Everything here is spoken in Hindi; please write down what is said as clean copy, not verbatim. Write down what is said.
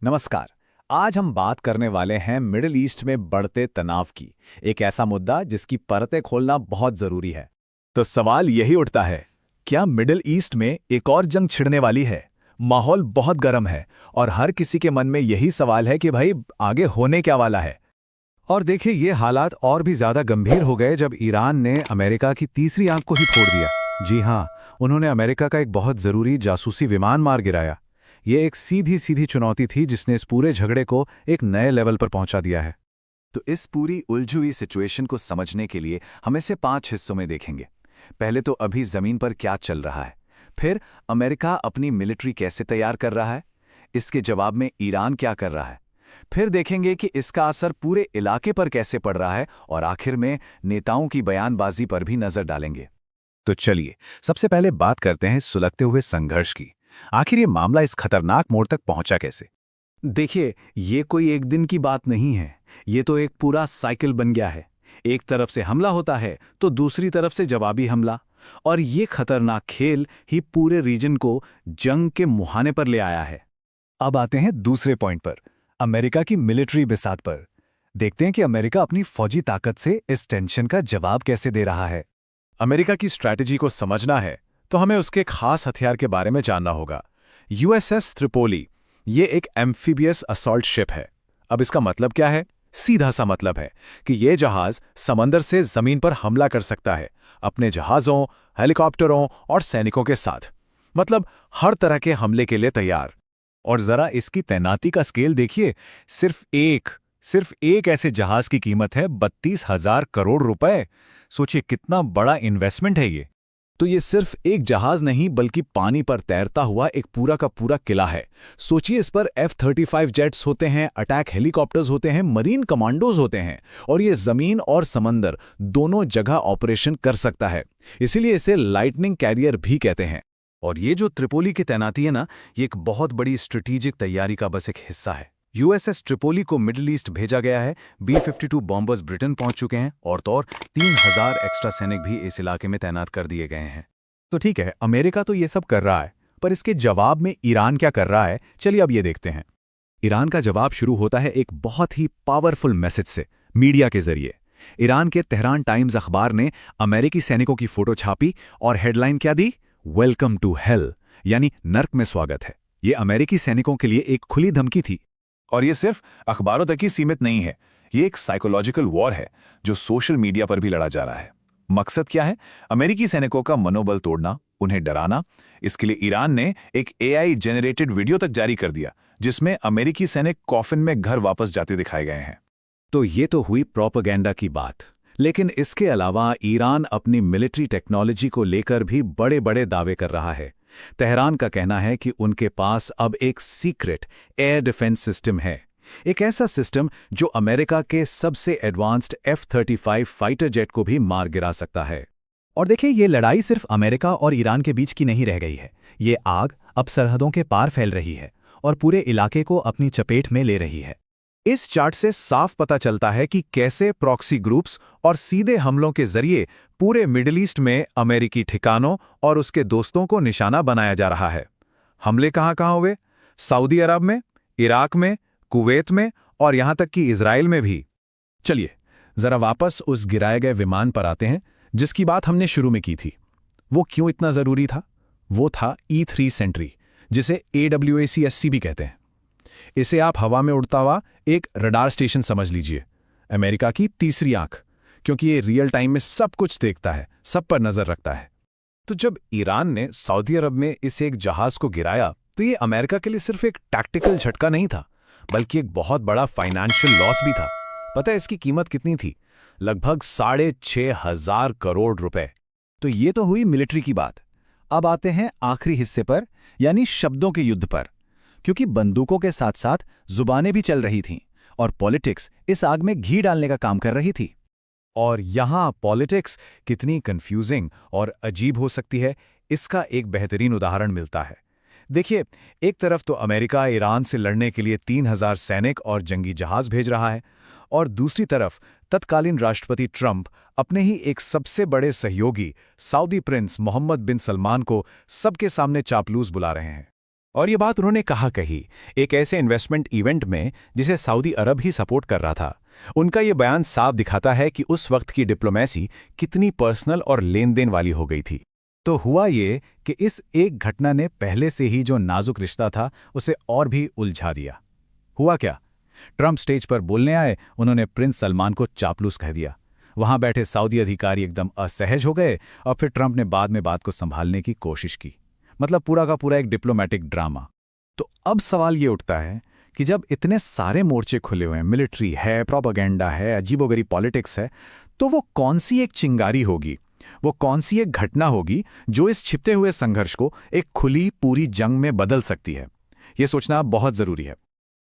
नमस्कार। आज हम बात करने वाले हैं मिडिल ईस्ट में बढ़ते तनाव की। एक ऐसा मुद्दा जिसकी परतें खोलना बहुत जरूरी है। तो सवाल यही उठता है, क्या मिडिल ईस्ट में एक और जंग छिड़ने वाली है? माहौल बहुत गर्म है और हर किसी के मन में यही सवाल है कि भाई आगे होने क्या वाला है। और देखिए ये हालात और भी ज्यादा गंभीर हो गए जब ईरान ने अमेरिका की तीसरी आंख को ही फोड़ दिया। जी हाँ, उन्होंने अमेरिका का एक बहुत जरूरी जासूसी विमान मार गिराया। ये एक सीधी सीधी चुनौती थी जिसने इस पूरे झगड़े को एक नए लेवल पर पहुंचा दिया है। तो इस पूरी उलझी हुई सिचुएशन को समझने के लिए हम इसे 5 हिस्सों में देखेंगे। पहले तो अभी जमीन पर क्या चल रहा है, फिर अमेरिका अपनी मिलिट्री कैसे तैयार कर रहा है, इसके जवाब में ईरान क्या कर रहा है, फिर देखेंगे कि इसका असर पूरे इलाके पर कैसे पड़ रहा है, और आखिर में नेताओं की बयानबाजी पर भी नजर डालेंगे। तो चलिए सबसे पहले बात करते हैं सुलगते हुए संघर्ष की। आखिर ये मामला इस खतरनाक मोड़ तक पहुंचा कैसे? देखिए, ये कोई एक दिन की बात नहीं है। ये तो एक पूरा साइकिल बन गया है। एक तरफ से हमला होता है तो दूसरी तरफ से जवाबी हमला, और ये खतरनाक खेल ही पूरे रीजन को जंग के मुहाने पर ले आया है। अब आते हैं दूसरे पॉइंट पर, अमेरिका की मिलिट्री बिसात पर। देखते हैं कि अमेरिका अपनी फौजी ताकत से इस टेंशन का जवाब कैसे दे रहा है। अमेरिका की स्ट्रैटेजी को समझना है तो हमें उसके खास हथियार के बारे में जानना होगा। यूएसएस त्रिपोली, ये एक एम्फीबियस असॉल्ट शिप है। अब इसका मतलब क्या है? सीधा सा मतलब है कि ये जहाज समंदर से जमीन पर हमला कर सकता है, अपने जहाज़ों, हेलीकॉप्टरों और सैनिकों के साथ। मतलब हर तरह के हमले के लिए तैयार। और जरा इसकी तैनाती का स्केल देखिए, सिर्फ एक ऐसे जहाज की कीमत है 32,000 करोड़ रुपए। सोचिए कितना बड़ा इन्वेस्टमेंट है ये। तो ये सिर्फ एक जहाज नहीं बल्कि पानी पर तैरता हुआ एक पूरा का पूरा किला है। सोचिए, इस पर F-35 जेट्स होते हैं, अटैक हेलीकॉप्टर्स होते हैं, मरीन कमांडोज होते हैं, और ये जमीन और समंदर दोनों जगह ऑपरेशन कर सकता है। इसीलिए इसे लाइटनिंग कैरियर भी कहते हैं। और ये जो त्रिपोली की तैनाती है ना, ये एक बहुत बड़ी स्ट्रेटेजिक तैयारी का बस एक हिस्सा है। यूएसएस ट्रिपोली को मिडिल ईस्ट भेजा गया है। B-52 बॉम्बर्स ब्रिटेन पहुंच चुके हैं और 3,000 एक्स्ट्रा सैनिक भी इस इलाके में तैनात कर दिए गए हैं। तो ठीक है, अमेरिका तो ये सब कर रहा है, पर इसके जवाब में ईरान क्या कर रहा है, चलिए अब ये देखते हैं। ईरान का जवाब शुरू होता है एक बहुत ही पावरफुल मैसेज से, मीडिया के जरिए। ईरान के तेहरान टाइम्स अखबार ने अमेरिकी सैनिकों की फोटो छापी और हेडलाइन क्या दी? वेलकम टू हेल, यानी नर्क में स्वागत है। ये अमेरिकी सैनिकों के लिए एक खुली धमकी थी। और ये सिर्फ अखबारों तक ही सीमित नहीं है, ये एक साइकोलॉजिकल वॉर है जो सोशल मीडिया पर भी लड़ा जा रहा है। मकसद क्या है? अमेरिकी सैनिकों का मनोबल तोड़ना, उन्हें डराना। इसके लिए ईरान ने एक AI जनरेटेड वीडियो तक जारी कर दिया जिसमें अमेरिकी सैनिक कॉफिन में घर वापस जाते दिखाए गए हैं। तो ये तो हुई प्रोपेगेंडा की बात, लेकिन इसके अलावा ईरान अपनी मिलिट्री टेक्नोलॉजी को लेकर भी बड़े बड़े दावे कर रहा है। तेहरान का कहना है कि उनके पास अब एक सीक्रेट एयर डिफेंस सिस्टम है, एक ऐसा सिस्टम जो अमेरिका के सबसे एडवांस्ड F-35 फाइटर जेट को भी मार गिरा सकता है। और देखिए, ये लड़ाई सिर्फ अमेरिका और ईरान के बीच की नहीं रह गई है। ये आग अब सरहदों के पार फैल रही है और पूरे इलाके को अपनी चपेट में ले रही है। इस चार्ट से साफ पता चलता है कि कैसे प्रॉक्सी ग्रुप्स और सीधे हमलों के जरिए पूरे मिडिल ईस्ट में अमेरिकी ठिकानों और उसके दोस्तों को निशाना बनाया जा रहा है। हमले कहाँ हुए? सऊदी अरब में, इराक में, कुवैत में और यहां तक कि इजराइल में भी। चलिए जरा वापस उस गिराए गए विमान पर आते हैं जिसकी बात हमने शुरू में की थी। वो क्यों इतना जरूरी था? वो था E-3 सेंट्री, जिसे AWACS भी कहते हैं। इसे आप हवा में उड़ता हुआ एक रडार स्टेशन समझ लीजिए, अमेरिका की तीसरी आंख, क्योंकि ये रियल टाइम में सब कुछ देखता है, सब पर नजर रखता है। तो जब ईरान ने सऊदी अरब में इस एक जहाज को गिराया तो ये अमेरिका के लिए सिर्फ एक टैक्टिकल झटका नहीं था, बल्कि एक बहुत बड़ा फाइनेंशियल लॉस भी था। पता है इसकी कीमत कितनी थी? लगभग 6,500 करोड़ रुपए। तो ये तो हुई मिलिट्री की बात। अब आते हैं आखिरी हिस्से पर, यानी शब्दों के युद्ध पर, क्योंकि बंदूकों के साथ साथ जुबानें भी चल रही थीं और पॉलिटिक्स इस आग में घी डालने का काम कर रही थी। और यहाँ पॉलिटिक्स कितनी कंफ्यूजिंग और अजीब हो सकती है, इसका एक बेहतरीन उदाहरण मिलता है। देखिए, एक तरफ तो अमेरिका ईरान से लड़ने के लिए 3,000 सैनिक और जंगी जहाज भेज रहा है, और दूसरी तरफ तत्कालीन राष्ट्रपति ट्रंप अपने ही एक सबसे बड़े सहयोगी सऊदी प्रिंस मोहम्मद बिन सलमान को सबके सामने चापलूस बुला रहे हैं। और ये बात उन्होंने कहा कही एक ऐसे इन्वेस्टमेंट इवेंट में जिसे सऊदी अरब ही सपोर्ट कर रहा था। उनका ये बयान साफ दिखाता है कि उस वक्त की डिप्लोमेसी कितनी पर्सनल और लेन देन वाली हो गई थी। तो हुआ ये कि इस एक घटना ने पहले से ही जो नाजुक रिश्ता था उसे और भी उलझा दिया। हुआ क्या? ट्रंप स्टेज पर बोलने आए, उन्होंने प्रिंस सलमान को चापलूस कह दिया। वहां बैठे सऊदी अधिकारी एकदम असहज हो गए और फिर ट्रंप ने बाद में बात को संभालने की कोशिश की। मतलब पूरा का पूरा एक डिप्लोमेटिक ड्रामा। तो अब सवाल ये उठता है कि जब इतने सारे मोर्चे खुले हुए हैं, मिलिट्री है, प्रोपेगेंडा है, अजीबोगरीब पॉलिटिक्स है, तो वो कौन सी एक चिंगारी होगी, वो कौन सी एक घटना होगी जो इस छिपते हुए संघर्ष को एक खुली पूरी जंग में बदल सकती है? ये सोचना बहुत जरूरी है।